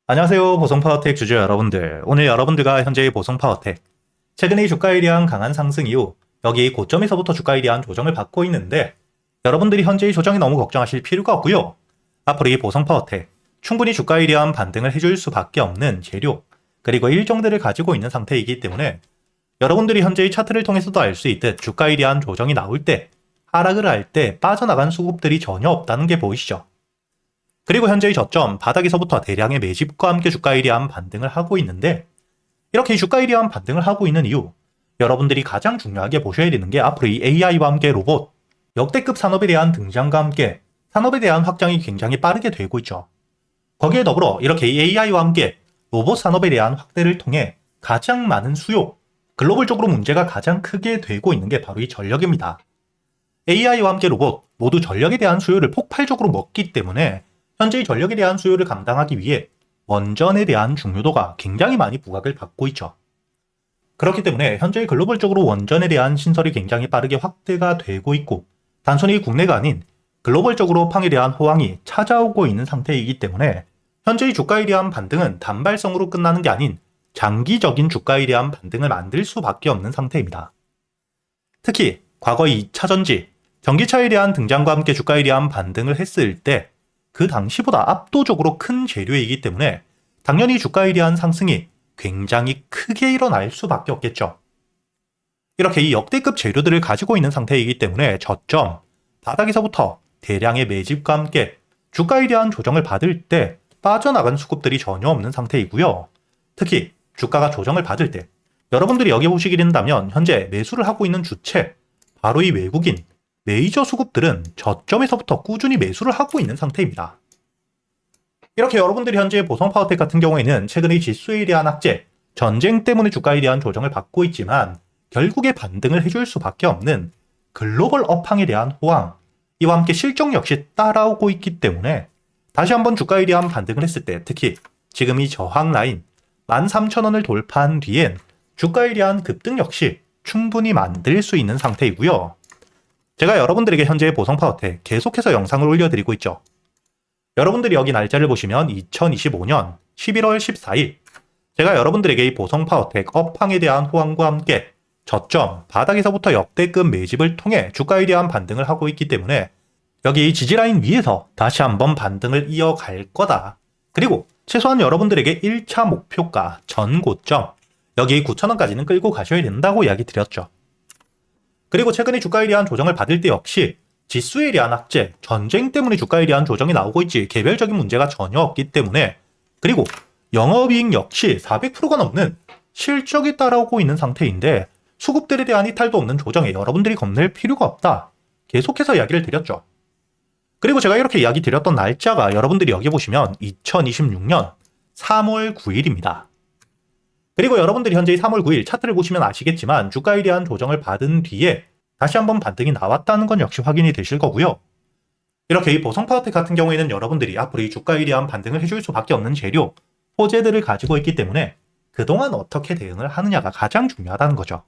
안녕하세요. 보성파워텍 주주 여러분들. 오늘 여러분들과 현재의 보성파워텍. 최근의 주가에 대한 강한 상승 이후 여기 고점에서부터 주가에 대한 조정을 받고 있는데 여러분들이 현재의 조정에 너무 걱정하실 필요가 없고요. 앞으로 이 보성파워텍 충분히 주가에 대한 반등을 해줄 수밖에 없는 재료 그리고 일정들을 가지고 있는 상태이기 때문에 여러분들이 현재의 차트를 통해서도 알 수 있듯 주가에 대한 조정이 나올 때 하락을 할 때 빠져나간 수급들이 전혀 없다는 게 보이시죠? 그리고 현재의 저점 바닥에서부터 대량의 매집과 함께 주가에 대한 반등을 하고 있는데 이렇게 주가에 대한 반등을 하고 있는 이유 여러분들이 가장 중요하게 보셔야 되는 게 앞으로 이 AI와 함께 로봇 역대급 산업에 대한 등장과 함께 산업에 대한 확장이 굉장히 빠르게 되고 있죠. 거기에 더불어 이렇게 이 AI와 함께 로봇 산업에 대한 확대를 통해 가장 많은 수요 글로벌적으로 문제가 가장 크게 되고 있는 게 바로 이 전력입니다. AI와 함께 로봇 모두 전력에 대한 수요를 폭발적으로 먹기 때문에 현재의 전력에 대한 수요를 감당하기 위해 원전에 대한 중요도가 굉장히 많이 부각을 받고 있죠. 그렇기 때문에 현재 글로벌적으로 원전에 대한 신설이 굉장히 빠르게 확대가 되고 있고 단순히 국내가 아닌 글로벌적으로 팡에 대한 호황이 찾아오고 있는 상태이기 때문에 현재의 주가에 대한 반등은 단발성으로 끝나는 게 아닌 장기적인 주가에 대한 반등을 만들 수밖에 없는 상태입니다. 특히 과거 2차전지, 전기차에 대한 등장과 함께 주가에 대한 반등을 했을 때 그 당시보다 압도적으로 큰 재료이기 때문에 당연히 주가에 대한 상승이 굉장히 크게 일어날 수밖에 없겠죠. 이렇게 이 역대급 재료들을 가지고 있는 상태이기 때문에 저점, 바닥에서부터 대량의 매집과 함께 주가에 대한 조정을 받을 때 빠져나간 수급들이 전혀 없는 상태이고요. 특히 주가가 조정을 받을 때 여러분들이 여기 보시게 된다면 현재 매수를 하고 있는 주체, 바로 이 외국인, 메이저 수급들은 저점에서부터 꾸준히 매수를 하고 있는 상태입니다. 이렇게 여러분들이 현재 보성파워텍 같은 경우에는 최근의 지수에 대한 악재, 전쟁 때문에 주가에 대한 조정을 받고 있지만 결국에 반등을 해줄 수밖에 없는 글로벌 업황에 대한 호황, 이와 함께 실적 역시 따라오고 있기 때문에 다시 한번 주가에 대한 반등을 했을 때 특히 지금 이 저항 라인 13,000원을 돌파한 뒤엔 주가에 대한 급등 역시 충분히 만들 수 있는 상태이고요. 제가 여러분들에게 현재 보성파워텍 계속해서 영상을 올려드리고 있죠. 여러분들이 여기 날짜를 보시면 2025년 11월 14일 제가 여러분들에게 이 보성파워텍 업황에 대한 호황과 함께 저점, 바닥에서부터 역대급 매집을 통해 주가에 대한 반등을 하고 있기 때문에 여기 이 지지라인 위에서 다시 한번 반등을 이어갈 거다. 그리고 최소한 여러분들에게 1차 목표가 전 고점 여기 9,000원까지는 끌고 가셔야 된다고 이야기 드렸죠. 그리고 최근에 주가에 대한 조정을 받을 때 역시 지수에 대한 악재, 전쟁 때문에 주가에 대한 조정이 나오고 있지 개별적인 문제가 전혀 없기 때문에 그리고 영업이익 역시 400%가 넘는 실적이 따라오고 있는 상태인데 수급들에 대한 이탈도 없는 조정에 여러분들이 겁낼 필요가 없다. 계속해서 이야기를 드렸죠. 그리고 제가 이렇게 이야기 드렸던 날짜가 여러분들이 여기 보시면 2026년 3월 9일입니다. 그리고 여러분들이 현재 3월 9일 차트를 보시면 아시겠지만 주가에 대한 조정을 받은 뒤에 다시 한번 반등이 나왔다는 건 역시 확인이 되실 거고요. 이렇게 이 보성파워텍 같은 경우에는 여러분들이 앞으로 이 주가에 대한 반등을 해줄 수밖에 없는 재료, 호재들을 가지고 있기 때문에 그동안 어떻게 대응을 하느냐가 가장 중요하다는 거죠.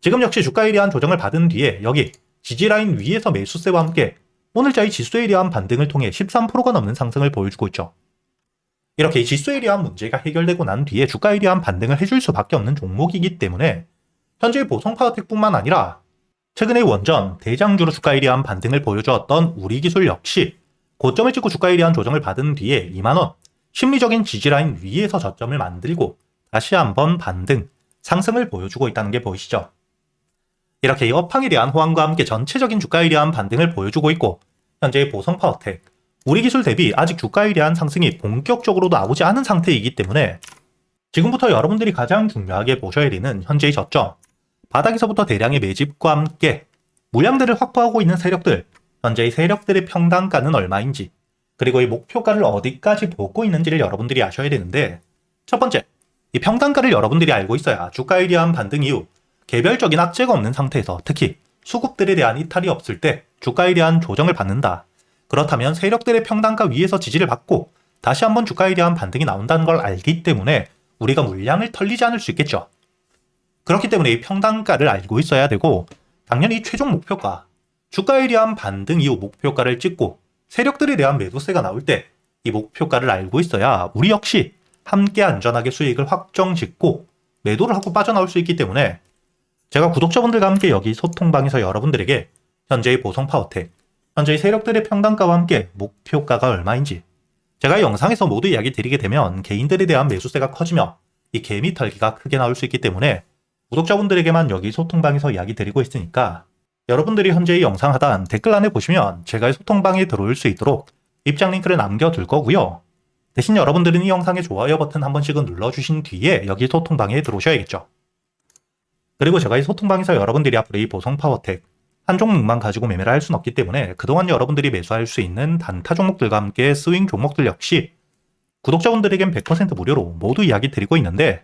지금 역시 주가에 대한 조정을 받은 뒤에 여기 지지라인 위에서 매수세와 함께 오늘자의 지수에 대한 반등을 통해 13%가 넘는 상승을 보여주고 있죠. 이렇게 지수에 대한 문제가 해결되고 난 뒤에 주가에 대한 반등을 해줄 수밖에 없는 종목이기 때문에 현재 보성파워텍뿐만 아니라 최근의 원전, 대장주로 주가에 대한 반등을 보여주었던 우리기술 역시 고점을 찍고 주가에 대한 조정을 받은 뒤에 2만원, 심리적인 지지라인 위에서 저점을 만들고 다시 한번 반등, 상승을 보여주고 있다는 게 보이시죠? 이렇게 이 업황에 대한 호황과 함께 전체적인 주가에 대한 반등을 보여주고 있고 현재의 보성파워텍, 우리기술 대비 아직 주가에 대한 상승이 본격적으로 나오지 않은 상태이기 때문에 지금부터 여러분들이 가장 중요하게 보셔야 되는 현재의 저점, 바닥에서부터 대량의 매집과 함께 물량들을 확보하고 있는 세력들, 현재의 세력들의 평단가는 얼마인지, 그리고 이 목표가를 어디까지 보고 있는지를 여러분들이 아셔야 되는데 첫 번째, 이 평단가를 여러분들이 알고 있어야 주가에 대한 반등 이후 개별적인 악재가 없는 상태에서 특히 수급들에 대한 이탈이 없을 때 주가에 대한 조정을 받는다. 그렇다면 세력들의 평단가 위에서 지지를 받고 다시 한번 주가에 대한 반등이 나온다는 걸 알기 때문에 우리가 물량을 털리지 않을 수 있겠죠. 그렇기 때문에 이 평단가를 알고 있어야 되고 당연히 최종 목표가 주가에 대한 반등 이후 목표가를 찍고 세력들에 대한 매도세가 나올 때 이 목표가를 알고 있어야 우리 역시 함께 안전하게 수익을 확정 짓고 매도를 하고 빠져나올 수 있기 때문에 제가 구독자분들과 함께 여기 소통방에서 여러분들에게 현재의 보성파워텍, 현재의 세력들의 평단가와 함께 목표가가 얼마인지, 제가 영상에서 모두 이야기 드리게 되면 개인들에 대한 매수세가 커지며 이 개미 털기가 크게 나올 수 있기 때문에 구독자분들에게만 여기 소통방에서 이야기 드리고 있으니까 여러분들이 현재의 영상 하단 댓글란에 보시면 제가 소통방에 들어올 수 있도록 입장 링크를 남겨둘 거고요. 대신 여러분들은 이 영상의 좋아요 버튼 한 번씩은 눌러주신 뒤에 여기 소통방에 들어오셔야겠죠. 그리고 제가 이 소통방에서 여러분들이 앞으로 이 보성파워텍 한 종목만 가지고 매매를 할 수는 없기 때문에 그동안 여러분들이 매수할 수 있는 단타 종목들과 함께 스윙 종목들 역시 구독자분들에겐 100% 무료로 모두 이야기 드리고 있는데,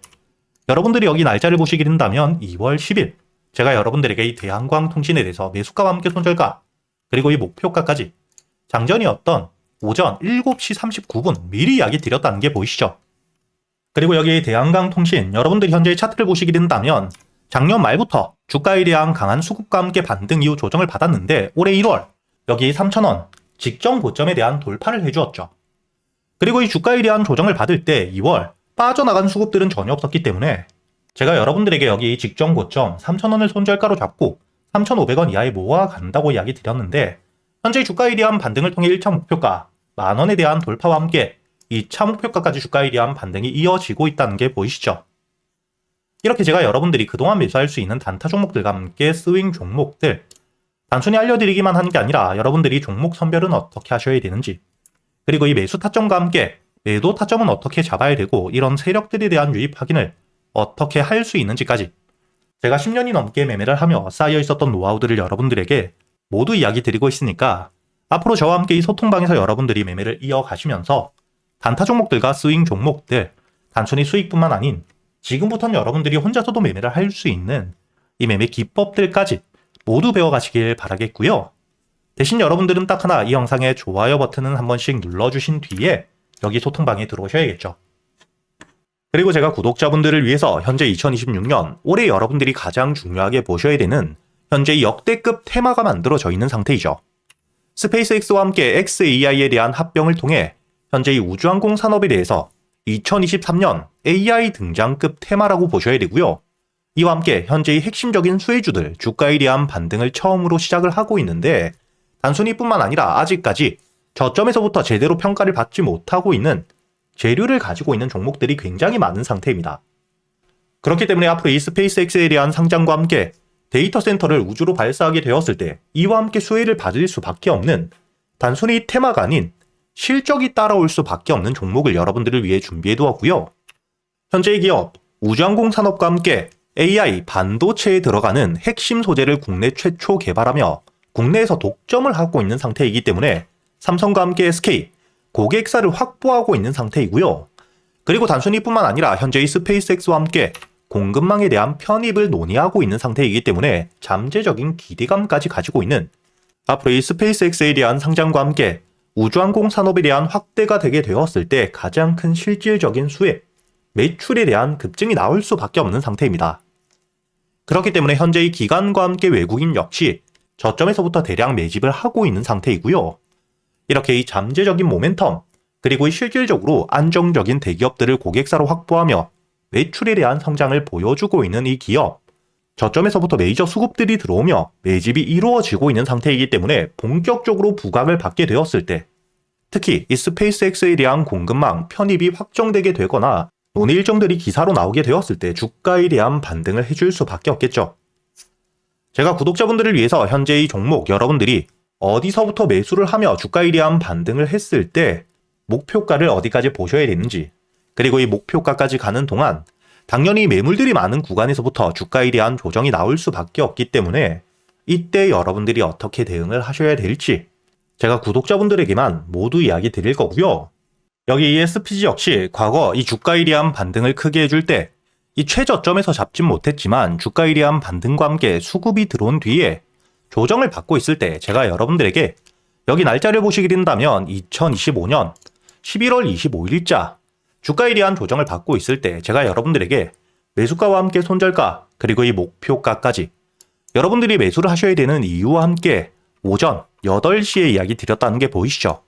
여러분들이 여기 날짜를 보시게 된다면 2월 10일 제가 여러분들에게 이 대한광통신에 대해서 매수가와 함께 손절가 그리고 이 목표가까지 장전이었던 오전 7시 39분 미리 이야기 드렸다는 게 보이시죠? 그리고 여기 대한광통신 여러분들이 현재 차트를 보시게 된다면 작년 말부터 주가에 대한 강한 수급과 함께 반등 이후 조정을 받았는데 올해 1월 여기 3,000원 직전 고점에 대한 돌파를 해주었죠. 그리고 이 주가에 대한 조정을 받을 때 2월 빠져나간 수급들은 전혀 없었기 때문에 제가 여러분들에게 여기 직전 고점 3,000원을 손절가로 잡고 3,500원 이하에 모아간다고 이야기 드렸는데, 현재 주가에 대한 반등을 통해 1차 목표가 만원에 대한 돌파와 함께 2차 목표가까지 주가에 대한 반등이 이어지고 있다는 게 보이시죠? 이렇게 제가 여러분들이 그동안 매수할 수 있는 단타 종목들과 함께 스윙 종목들 단순히 알려드리기만 하는 게 아니라 여러분들이 종목 선별은 어떻게 하셔야 되는지, 그리고 이 매수 타점과 함께 매도 타점은 어떻게 잡아야 되고 이런 세력들에 대한 유입 확인을 어떻게 할 수 있는지까지 제가 10년이 넘게 매매를 하며 쌓여 있었던 노하우들을 여러분들에게 모두 이야기 드리고 있으니까 앞으로 저와 함께 이 소통방에서 여러분들이 매매를 이어가시면서 단타 종목들과 스윙 종목들 단순히 수익뿐만 아닌 지금부터는 여러분들이 혼자서도 매매를 할 수 있는 이 매매 기법들까지 모두 배워가시길 바라겠고요. 대신 여러분들은 딱 하나 이 영상의 좋아요 버튼은 한 번씩 눌러주신 뒤에 여기 소통방에 들어오셔야겠죠. 그리고 제가 구독자분들을 위해서 현재 2026년 올해 여러분들이 가장 중요하게 보셔야 되는 현재 역대급 테마가 만들어져 있는 상태이죠. 스페이스X와 함께 xAI에 대한 합병을 통해 현재 이 우주항공 산업에 대해서 2023년 AI 등장급 테마라고 보셔야 되고요. 이와 함께 현재의 핵심적인 수혜주들 주가에 대한 반등을 처음으로 시작을 하고 있는데, 단순히 뿐만 아니라 아직까지 저점에서부터 제대로 평가를 받지 못하고 있는 재료를 가지고 있는 종목들이 굉장히 많은 상태입니다. 그렇기 때문에 앞으로 이 스페이스X에 대한 상장과 함께 데이터 센터를 우주로 발사하게 되었을 때 이와 함께 수혜를 받을 수밖에 없는 단순히 테마가 아닌 실적이 따라올 수밖에 없는 종목을 여러분들을 위해 준비해 두었고요. 현재의 기업 우주항공 산업과 함께 AI 반도체에 들어가는 핵심 소재를 국내 최초 개발하며 국내에서 독점을 하고 있는 상태이기 때문에 삼성과 함께 SK 고객사를 확보하고 있는 상태이고요. 그리고 단순히 뿐만 아니라 현재의 스페이스X와 함께 공급망에 대한 편입을 논의하고 있는 상태이기 때문에 잠재적인 기대감까지 가지고 있는 앞으로 이 스페이스X에 대한 상장과 함께 우주항공 산업에 대한 확대가 되게 되었을 때 가장 큰 실질적인 수혜, 매출에 대한 급증이 나올 수밖에 없는 상태입니다. 그렇기 때문에 현재의 기관과 함께 외국인 역시 저점에서부터 대량 매집을 하고 있는 상태이고요. 이렇게 이 잠재적인 모멘텀, 그리고 실질적으로 안정적인 대기업들을 고객사로 확보하며 매출에 대한 성장을 보여주고 있는 이 기업, 저점에서부터 메이저 수급들이 들어오며 매집이 이루어지고 있는 상태이기 때문에 본격적으로 부각을 받게 되었을 때, 특히 이 스페이스X에 대한 공급망 편입이 확정되게 되거나 논의 일정들이 기사로 나오게 되었을 때 주가에 대한 반등을 해줄 수밖에 없겠죠. 제가 구독자분들을 위해서 현재 이 종목 여러분들이 어디서부터 매수를 하며 주가에 대한 반등을 했을 때 목표가를 어디까지 보셔야 되는지, 그리고 이 목표가까지 가는 동안 당연히 매물들이 많은 구간에서부터 주가에 대한 조정이 나올 수밖에 없기 때문에 이때 여러분들이 어떻게 대응을 하셔야 될지 제가 구독자분들에게만 모두 이야기 드릴 거고요. 여기 이 SPG 역시 과거 이 주가에 대한 반등을 크게 해줄 때 이 최저점에서 잡진 못했지만 주가에 대한 반등과 함께 수급이 들어온 뒤에 조정을 받고 있을 때 제가 여러분들에게 여기 날짜를 보시게 된다면 2025년 11월 25일자 주가에 대한 조정을 받고 있을 때 제가 여러분들에게 매수가와 함께 손절가 그리고 이 목표가까지 여러분들이 매수를 하셔야 되는 이유와 함께 오전 8시에 이야기 드렸다는 게 보이시죠?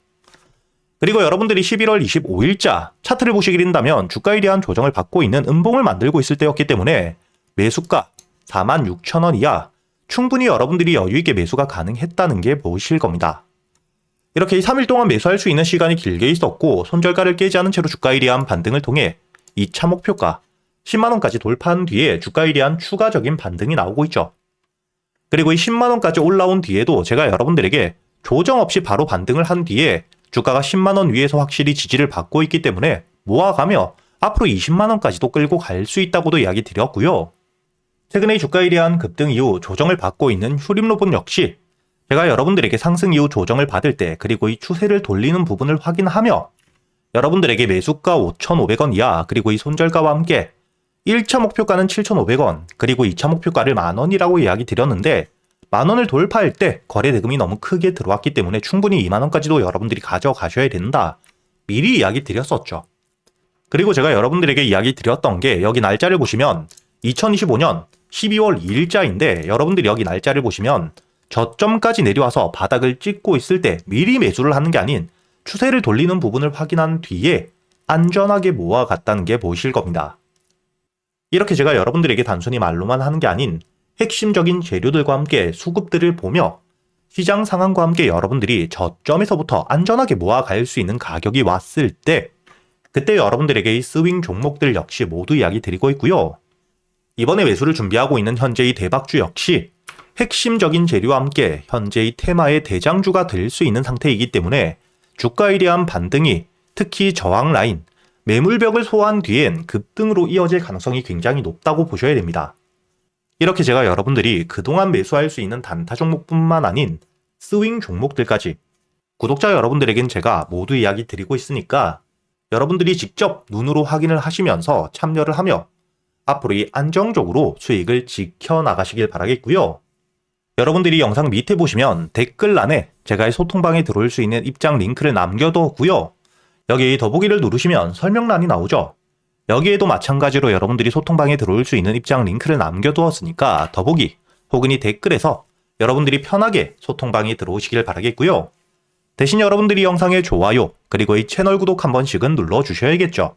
그리고 여러분들이 11월 25일자 차트를 보시게 된다면 주가에 대한 조정을 받고 있는 음봉을 만들고 있을 때였기 때문에 매수가 46,000원 이하 충분히 여러분들이 여유있게 매수가 가능했다는 게 보이실 겁니다. 이렇게 3일 동안 매수할 수 있는 시간이 길게 있었고 손절가를 깨지 않은 채로 주가에 대한 반등을 통해 2차 목표가 10만원까지 돌파한 뒤에 주가에 대한 추가적인 반등이 나오고 있죠. 그리고 이 10만원까지 올라온 뒤에도 제가 여러분들에게 조정 없이 바로 반등을 한 뒤에 주가가 10만원 위에서 확실히 지지를 받고 있기 때문에 모아가며 앞으로 20만원까지도 끌고 갈 수 있다고도 이야기 드렸고요. 최근에 주가에 대한 급등 이후 조정을 받고 있는 휴림로봇 역시 제가 여러분들에게 상승 이후 조정을 받을 때 그리고 이 추세를 돌리는 부분을 확인하며 여러분들에게 매수가 5,500원 이하 그리고 이 손절가와 함께 1차 목표가는 7,500원 그리고 2차 목표가를 만원이라고 이야기 드렸는데 만원을 돌파할 때 거래 대금이 너무 크게 들어왔기 때문에 충분히 2만원까지도 여러분들이 가져가셔야 된다. 미리 이야기 드렸었죠. 그리고 제가 여러분들에게 이야기 드렸던 게 여기 날짜를 보시면 2025년 12월 2일자인데 여러분들이 여기 날짜를 보시면 저점까지 내려와서 바닥을 찍고 있을 때 미리 매수를 하는 게 아닌 추세를 돌리는 부분을 확인한 뒤에 안전하게 모아갔다는 게 보이실 겁니다. 이렇게 제가 여러분들에게 단순히 말로만 하는 게 아닌 핵심적인 재료들과 함께 수급들을 보며 시장 상황과 함께 여러분들이 저점에서부터 안전하게 모아갈 수 있는 가격이 왔을 때 그때 여러분들에게 이 스윙 종목들 역시 모두 이야기 드리고 있고요. 이번에 매수를 준비하고 있는 현재의 대박주 역시 핵심적인 재료와 함께 현재의 테마의 대장주가 될 수 있는 상태이기 때문에 주가에 대한 반등이 특히 저항 라인, 매물벽을 소화한 뒤엔 급등으로 이어질 가능성이 굉장히 높다고 보셔야 됩니다. 이렇게 제가 여러분들이 그동안 매수할 수 있는 단타 종목뿐만 아닌 스윙 종목들까지 구독자 여러분들에겐 제가 모두 이야기 드리고 있으니까 여러분들이 직접 눈으로 확인을 하시면서 참여를 하며 앞으로 이 안정적으로 수익을 지켜나가시길 바라겠고요. 여러분들이 영상 밑에 보시면 댓글란에 제가 소통방에 들어올 수 있는 입장 링크를 남겨뒀고요. 여기 더보기를 누르시면 설명란이 나오죠. 여기에도 마찬가지로 여러분들이 소통방에 들어올 수 있는 입장 링크를 남겨두었으니까 더보기 혹은 이 댓글에서 여러분들이 편하게 소통방에 들어오시길 바라겠고요. 대신 여러분들이 영상의 좋아요 그리고 이 채널 구독 한 번씩은 눌러주셔야겠죠.